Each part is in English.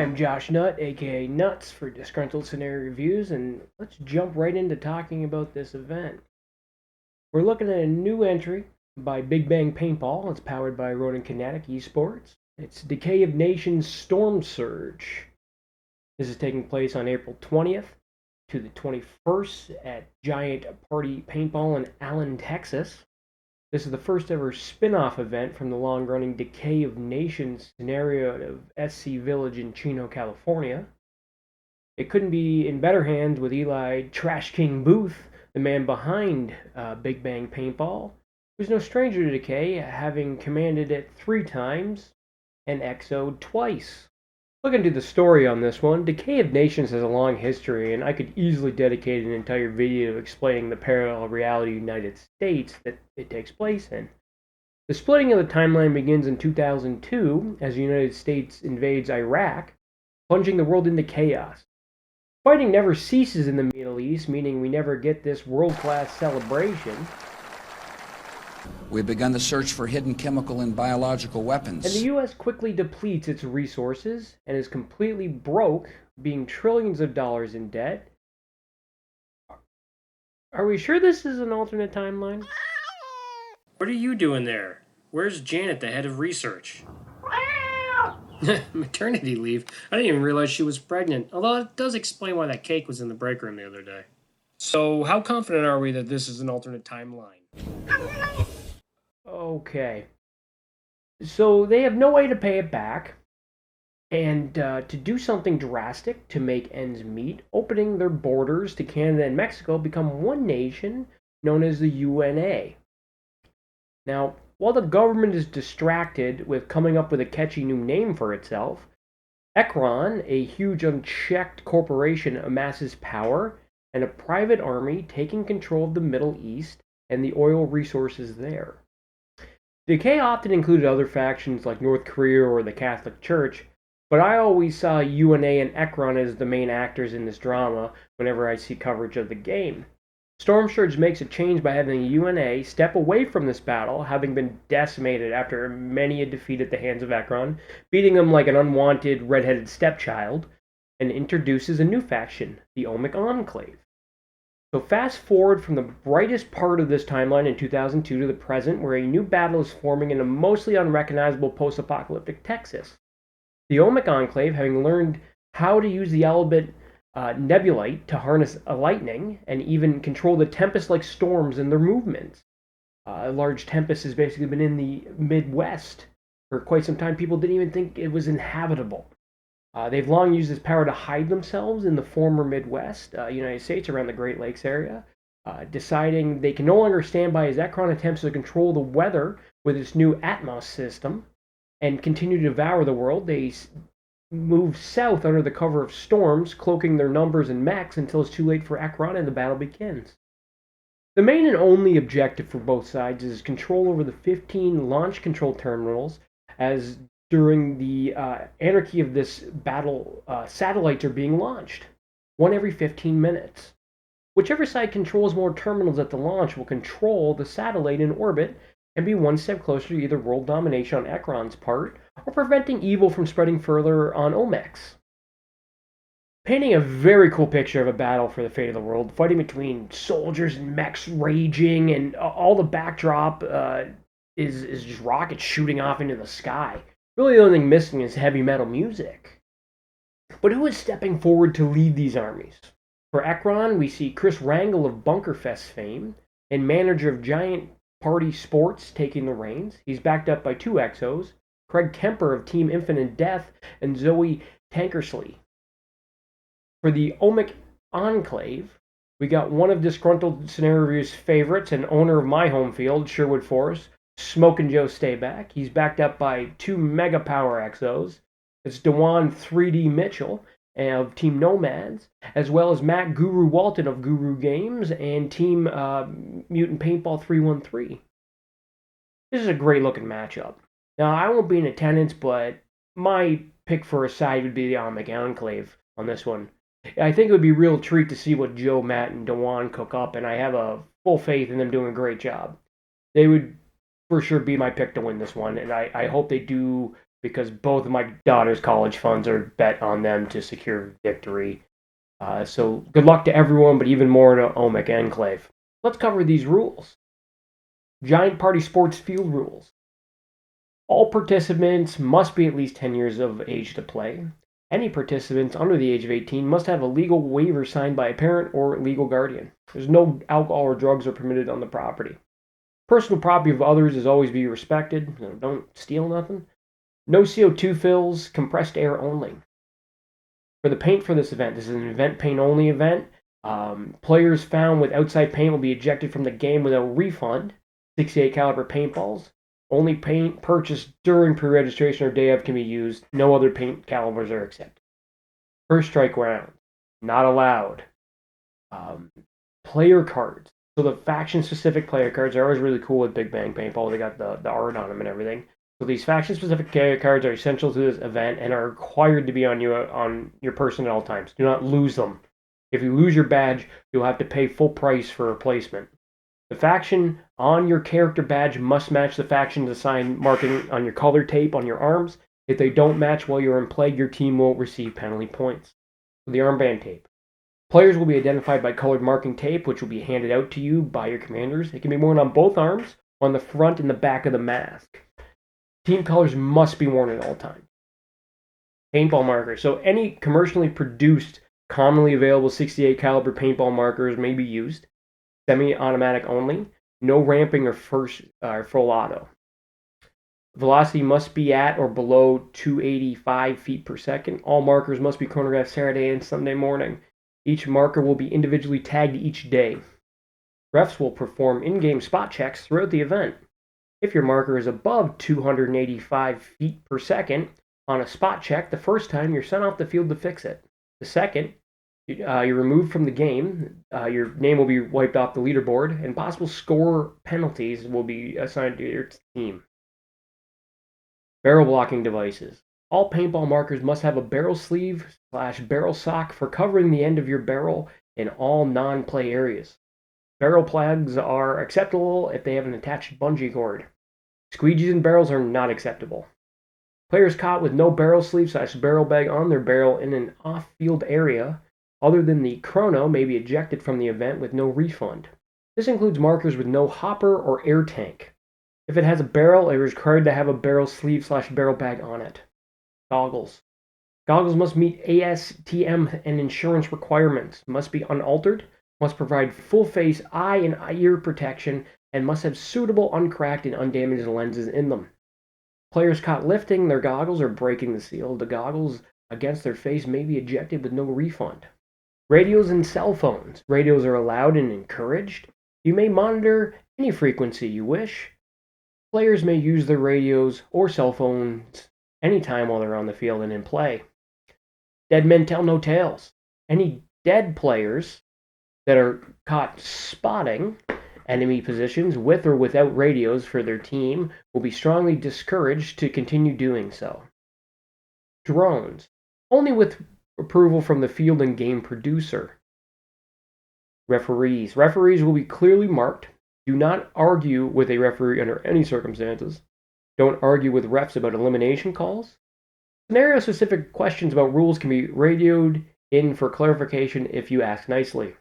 I'm Josh Nutt, aka Nuts, for Disgruntled Scenario Reviews, and let's jump right into talking about this event. We're looking at a new entry by Big Bang Paintball. It's powered by Rodent Kinetic Esports. It's Decay of Nations Stormsurge. This is taking place on April 20th to the 21st at Giant Party Paintball in Allen, Texas. This is the first ever spin-off event from the long-running Decay of Nations scenario of SC Village in Chino, California. It couldn't be in better hands with Eli Trash King Booth, the man behind Big Bang Paintball, who's no stranger to Decay, having commanded it 3 times and XO'd twice. Looking to the story on this one, Decay of Nations has a long history, and I could easily dedicate an entire video to explaining the parallel reality United States that it takes place in. The splitting of the timeline begins in 2002 as the United States invades Iraq, plunging the world into chaos. Fighting never ceases in the Middle East, meaning we never get this world-class celebration. We've begun the search for hidden chemical and biological weapons. And the U.S. quickly depletes its resources and is completely broke, being trillions of dollars in debt. Are we sure this is an alternate timeline? What are you doing there? Where's Janet, the head of research? Maternity leave? I didn't even realize she was pregnant, although it does explain why that cake was in the break room the other day. So, how confident are we that this is an alternate timeline? Okay. So they have no way to pay it back, and to do something drastic to make ends meet, opening their borders to Canada and Mexico become one nation known as the UNA. Now, while the government is distracted with coming up with a catchy new name for itself, Ekron, a huge unchecked corporation, amasses power and a private army taking control of the Middle East and the oil resources there. Decay often included other factions like North Korea or the Catholic Church, but I always saw UNA and Ekron as the main actors in this drama whenever I see coverage of the game. Stormsurge makes a change by having UNA step away from this battle, having been decimated after many a defeat at the hands of Ekron, beating them like an unwanted red-headed stepchild, and introduces a new faction, the Omic Enclave. So fast forward from the brightest part of this timeline in 2002 to the present, where a new battle is forming in a mostly unrecognizable post-apocalyptic Texas. The Omic Enclave, having learned how to use the Elbit nebulite to harness a lightning and even control the tempest-like storms and their movements. A large tempest has basically been in the Midwest for quite some time. People didn't even think it was inhabitable. They've long used this power to hide themselves in the former Midwest, United States, around the Great Lakes area, deciding they can no longer stand by as Ekron attempts to control the weather with its new Atmos system and continue to devour the world. They move south under the cover of storms, cloaking their numbers and mechs until it's too late for Ekron and the battle begins. The main and only objective for both sides is control over the 15 launch control terminals, as during the anarchy of this battle, satellites are being launched, one every 15 minutes. Whichever side controls more terminals at the launch will control the satellite in orbit and be one step closer to either world domination on Ekron's part or preventing evil from spreading further on Omex. Painting a very cool picture of a battle for the fate of the world, fighting between soldiers and mechs raging, and all the backdrop is just rockets shooting off into the sky. Really, the only thing missing is heavy metal music. But who is stepping forward to lead these armies? For Ekron, we see Chris Wrangle of Bunkerfest fame and manager of Giant Party Sports taking the reins. He's backed up by 2 Exos, Craig Kemper of Team Infinite Death and Zoe Tankersley. For the Omic Enclave, we got one of Disgruntled Scenario Review's favorites and owner of my home field, Sherwood Forest, Smokin' Joe Stayback. He's backed up by 2 Mega Power Exos. It's Dewan 3D Mitchell of Team Nomads, as well as Matt Guru Walton of Guru Games and Team Mutant Paintball 313. This is a great looking matchup. Now, I won't be in attendance, but my pick for a side would be the Omic Enclave on this one. I think it would be a real treat to see what Joe, Matt, and Dewan cook up, and I have a full faith in them doing a great job. They would for sure be my pick to win this one, and I hope they do because both of my daughter's college funds are bet on them to secure victory. So good luck to everyone, but even more to Omic Enclave. Let's cover these rules. Giant Party Sports Field rules. All participants must be at least 10 years of age to play. Any participants under the age of 18 must have a legal waiver signed by a parent or legal guardian. There's no alcohol or drugs are permitted on the property. Personal property of others is always be respected. Don't steal nothing. No CO2 fills, compressed air only. For the paint for this event, this is an event paint only event. Players found with outside paint will be ejected from the game without refund. 68 caliber paintballs. Only paint purchased during pre-registration or day of can be used. No other paint calibers are accepted. First strike round, not allowed. Player cards. So the faction-specific player cards are always really cool with Big Bang Paintball. They got the art on them and everything. So these faction-specific player cards are essential to this event and are required to be on your person at all times. Do not lose them. If you lose your badge, you'll have to pay full price for replacement. The faction on your character badge must match the faction's assigned marking on your color tape on your arms. If they don't match while you're in play, your team will receive penalty points. So the armband tape. Players will be identified by colored marking tape, which will be handed out to you by your commanders. It can be worn on both arms, on the front and the back of the mask. Team colors must be worn at all times. Paintball markers. So any commercially produced, commonly available 68 caliber paintball markers may be used. Semi-automatic only. No ramping or full auto. Velocity must be at or below 285 feet per second. All markers must be chronographed Saturday and Sunday morning. Each marker will be individually tagged each day. Refs will perform in-game spot checks throughout the event. If your marker is above 285 feet per second on a spot check, the first time you're sent off the field to fix it. The second, you're removed from the game. Your name will be wiped off the leaderboard, and possible score penalties will be assigned to your team. Barrel blocking devices. All paintball markers must have a barrel sleeve / barrel sock for covering the end of your barrel in all non-play areas. Barrel plugs are acceptable if they have an attached bungee cord. Squeegees and barrels are not acceptable. Players caught with no barrel sleeve / barrel bag on their barrel in an off-field area other than the chrono may be ejected from the event with no refund. This includes markers with no hopper or air tank. If it has a barrel, it is required to have a barrel sleeve / barrel bag on it. Goggles. Goggles must meet ASTM and insurance requirements, must be unaltered, must provide full face, eye, and ear protection, and must have suitable uncracked and undamaged lenses in them. Players caught lifting their goggles or breaking the seal, the goggles against their face may be ejected with no refund. Radios and cell phones. Radios are allowed and encouraged. You may monitor any frequency you wish. Players may use their radios or cell phones anytime while they're on the field and in play. Dead men tell no tales. Any dead players that are caught spotting enemy positions with or without radios for their team will be strongly discouraged to continue doing so. Drones. Only with approval from the field and game producer. Referees. Referees will be clearly marked. Do not argue with a referee under any circumstances. Don't argue with refs about elimination calls. Scenario-specific questions about rules can be radioed in for clarification if you ask nicely.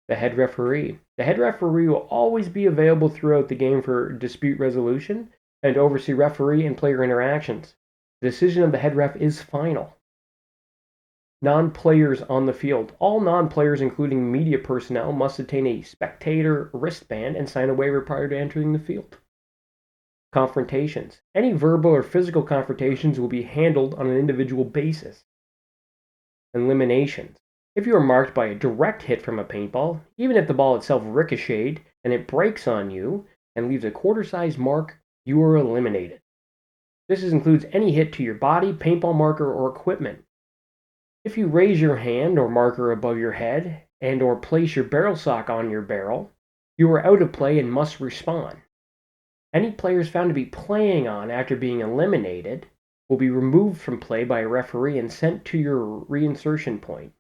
The head referee. The head referee will always be available throughout the game for dispute resolution and to oversee referee and player interactions. The decision of the head ref is final. Non-players on the field. All non-players, including media personnel, must obtain a spectator wristband and sign a waiver prior to entering the field. Confrontations. Any verbal or physical confrontations will be handled on an individual basis. Eliminations. If you are marked by a direct hit from a paintball, even if the ball itself ricocheted and it breaks on you and leaves a quarter-sized mark, you are eliminated. This includes any hit to your body, paintball marker, or equipment. If you raise your hand or marker above your head and or place your barrel sock on your barrel, you are out of play and must respawn. Any players found to be playing on after being eliminated will be removed from play by a referee and sent to your reinsertion point.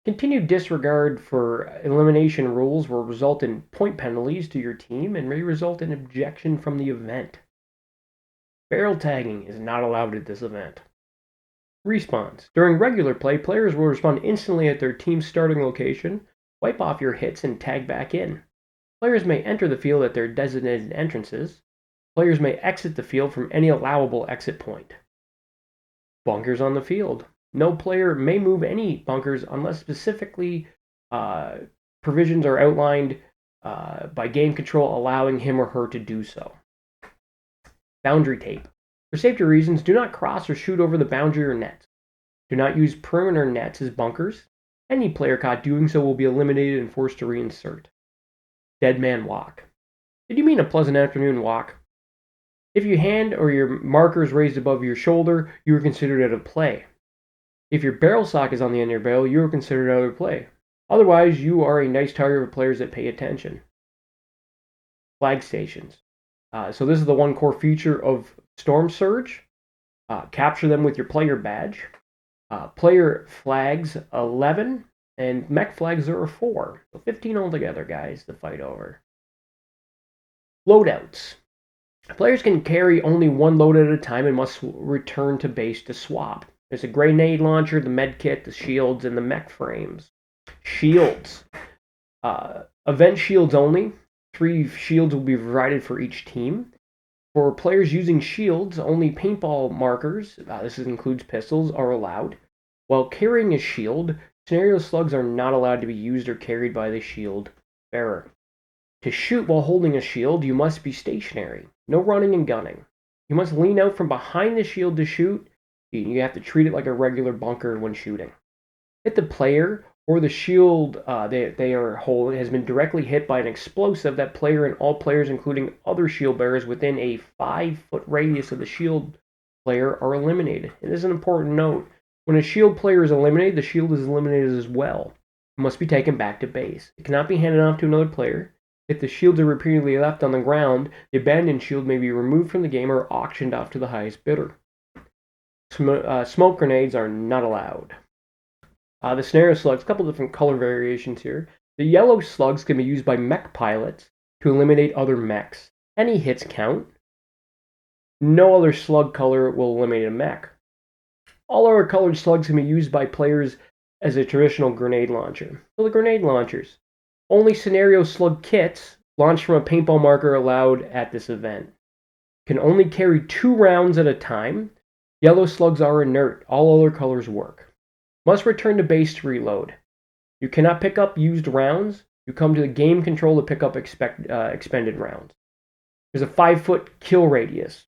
Continued disregard for elimination rules will result in point penalties to your team and may result in ejection from the event. Barrel tagging is not allowed at this event. Respawns. During regular play, players will respawn instantly at their team's starting location, wipe off your hits, and tag back in. Players may enter the field at their designated entrances. Players may exit the field from any allowable exit point. Bunkers on the field. No player may move any bunkers unless specifically provisions are outlined by game control allowing him or her to do so. Boundary tape. For safety reasons, do not cross or shoot over the boundary or nets. Do not use perimeter nets as bunkers. Any player caught doing so will be eliminated and forced to reinsert. Dead man walk. Did you mean a pleasant afternoon walk? If your hand or your marker is raised above your shoulder, you are considered out of play. If your barrel sock is on the end of your barrel, you are considered out of play. Otherwise, you are a nice target for players that pay attention. Flag stations. So this is the one core feature of Stormsurge. Capture them with your player badge. Player flags 11, and mech flags there are 4. So 15 altogether, guys, to fight over. Loadouts. Players can carry only one load at a time and must return to base to swap. There's a grenade launcher, the med kit, the shields, and the mech frames. Shields. Event shields only. 3 shields will be provided for each team. For players using shields, only paintball markers, this includes pistols, are allowed. While carrying a shield, scenario slugs are not allowed to be used or carried by the shield bearer. To shoot while holding a shield, you must be stationary. No running and gunning. You must lean out from behind the shield to shoot. You have to treat it like a regular bunker when shooting. If the player or the shield they are holding has been directly hit by an explosive, that player and all players, including other shield bearers within a 5-foot radius of the shield player, are eliminated. It is an important note. When a shield player is eliminated, the shield is eliminated as well. It must be taken back to base. It cannot be handed off to another player. If the shields are repeatedly left on the ground, the abandoned shield may be removed from the game or auctioned off to the highest bidder. Smoke grenades are not allowed. The scenario slugs, a couple different color variations here. The yellow slugs can be used by mech pilots to eliminate other mechs. Any hits count. No other slug color will eliminate a mech. All other colored slugs can be used by players as a traditional grenade launcher. So the grenade launchers. Only scenario slug kits launched from a paintball marker allowed at this event. Can only carry 2 rounds at a time. Yellow slugs are inert. All other colors work. Must return to base to reload. You cannot pick up used rounds. You come to the game control to pick up expended rounds. There's a 5-foot kill radius.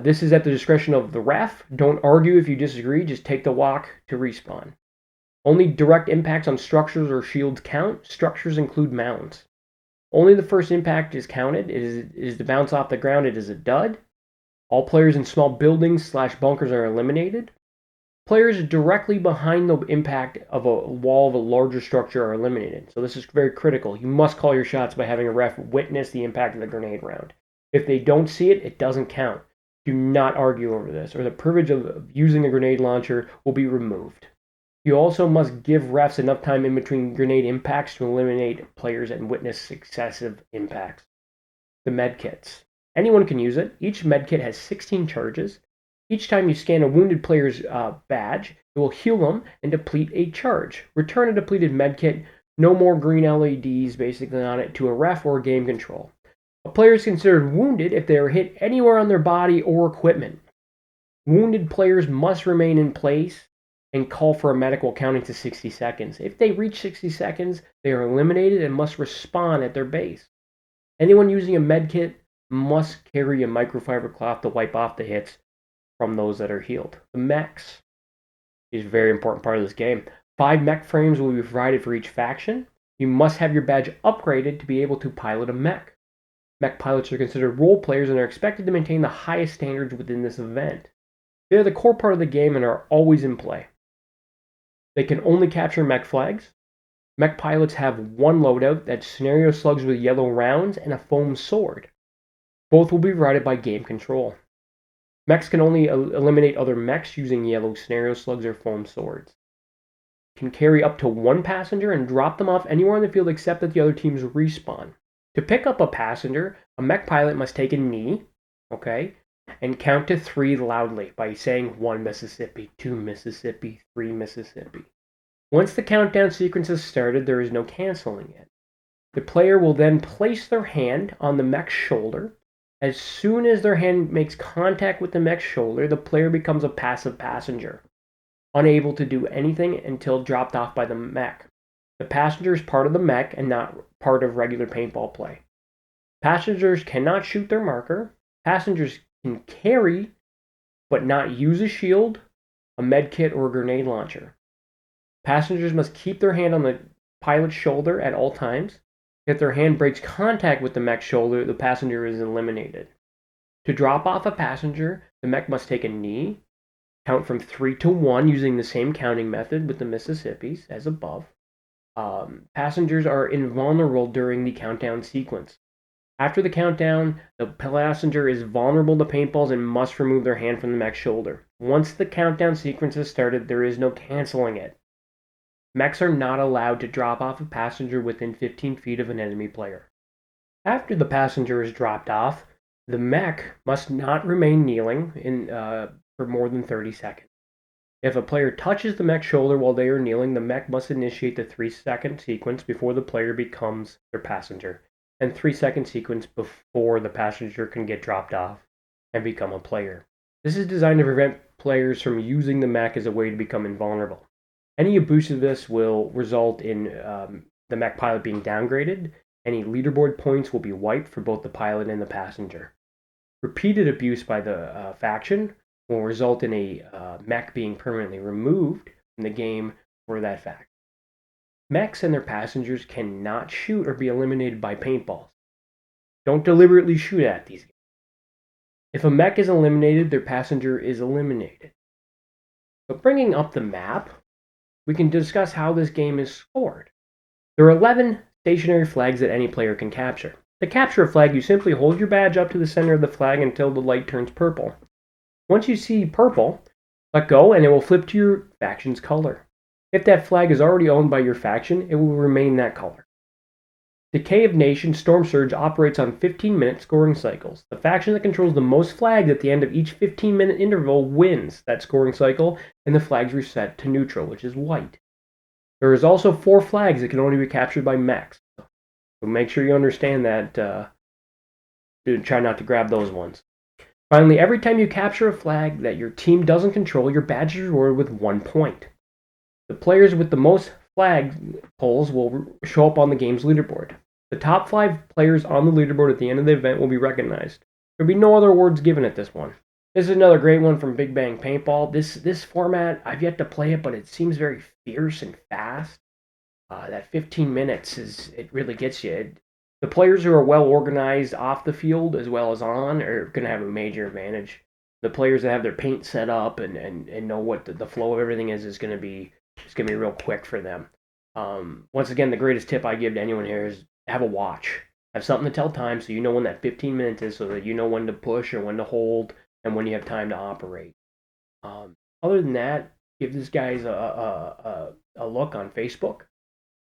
This is at the discretion of the ref. Don't argue if you disagree. Just take the walk to respawn. Only direct impacts on structures or shields count. Structures include mounds. Only the first impact is counted. It is the bounce off the ground. It is a dud. All players in small buildings / bunkers are eliminated. Players directly behind the impact of a wall of a larger structure are eliminated. So this is very critical. You must call your shots by having a ref witness the impact of the grenade round. If they don't see it, it doesn't count. Do not argue over this, or the privilege of using a grenade launcher will be removed. You also must give refs enough time in between grenade impacts to eliminate players and witness successive impacts. The medkits. Anyone can use it. Each medkit has 16 charges. Each time you scan a wounded player's badge, it will heal them and deplete a charge. Return a depleted medkit, no more green LEDs basically on it, to a ref or game control. A player is considered wounded if they are hit anywhere on their body or equipment. Wounded players must remain in place and call for a medic while counting to 60 seconds. If they reach 60 seconds, they are eliminated and must respawn at their base. Anyone using a medkit must carry a microfiber cloth to wipe off the hits from those that are healed. The mechs is a very important part of this game. 5 mech frames will be provided for each faction. You must have your badge upgraded to be able to pilot a mech. Mech pilots are considered role players and are expected to maintain the highest standards within this event. They are the core part of the game and are always in play. They can only capture mech flags. Mech pilots have one loadout that's scenario slugs with yellow rounds and a foam sword. Both will be provided by game control. Mechs can only eliminate other mechs using yellow scenario slugs or foam swords. Can carry up to 1 passenger and drop them off anywhere on the field except that the other teams respawn. To pick up a passenger, a mech pilot must take a knee, okay? and count to 3 loudly by saying 1 Mississippi, 2 Mississippi, 3 Mississippi. Once the countdown sequence has started, there is no canceling it. The player will then place their hand on the mech's shoulder. As soon as their hand makes contact with the mech's shoulder, the player becomes a passive passenger, unable to do anything until dropped off by the mech. The passenger is part of the mech and not part of regular paintball play. Passengers cannot shoot their marker. Passengers can carry but not use a shield, a med kit, or a grenade launcher. Passengers must keep their hand on the pilot's shoulder at all times. If their hand breaks contact with the mech's shoulder, the passenger is eliminated. To drop off a passenger, the mech must take a knee, count from 3 to 1 using the same counting method with the Mississippis as above. Passengers are invulnerable during the countdown sequence. After the countdown, the passenger is vulnerable to paintballs and must remove their hand from the mech's shoulder. Once the countdown sequence has started, there is no canceling it. Mechs are not allowed to drop off a passenger within 15 feet of an enemy player. After the passenger is dropped off, the mech must not remain kneeling for more than 30 seconds. If a player touches the mech's shoulder while they are kneeling, the mech must initiate the 3-second sequence before the player becomes their passenger, and 3-second sequence before the passenger can get dropped off and become a player. This is designed to prevent players from using the mech as a way to become invulnerable. Any abuse of this will result in the mech pilot being downgraded. Any leaderboard points will be wiped for both the pilot and the passenger. Repeated abuse by the faction will result in a mech being permanently removed from the game for that fact. Mechs and their passengers cannot shoot or be eliminated by paintballs. Don't deliberately shoot at these guys. If a mech is eliminated, their passenger is eliminated. So bringing up the map, we can discuss how this game is scored. There are 11 stationary flags that any player can capture. To capture a flag, you simply hold your badge up to the center of the flag until the light turns purple. Once you see purple, let go and it will flip to your faction's color. If that flag is already owned by your faction, it will remain that color. Decay of Nations Stormsurge operates on 15-minute scoring cycles. The faction that controls the most flags at the end of each 15-minute interval wins that scoring cycle, and the flags reset to neutral, which is white. There is also 4 flags that can only be captured by mechs. So make sure you understand that. Try not to grab those ones. Finally, every time you capture a flag that your team doesn't control, your badge is rewarded with 1 point. The players with the most flag pulls will show up on the game's leaderboard. The top 5 players on the leaderboard at the end of the event will be recognized. There will be no other awards given at this one. This is another great one from Big Bang Paintball. This format, I've yet to play it, but it seems very fierce and fast. That 15 minutes, it really gets you. The players who are well organized off the field as well as on are going to have a major advantage. The players that have their paint set up and know what the flow of everything is going to be real quick for them. Once again, the greatest tip I give to anyone here is have a watch. Have something to tell time so you know when that 15 minutes is, so that you know when to push or when to hold and when you have time to operate. Other than that, give these guys a look on Facebook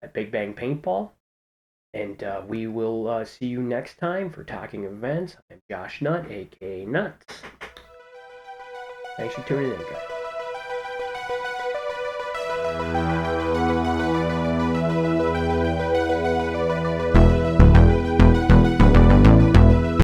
at Big Bang Paintball. And we will see you next time for Talking Events. I'm Josh Nutt, a.k.a. Nuts. Thanks for tuning in, guys.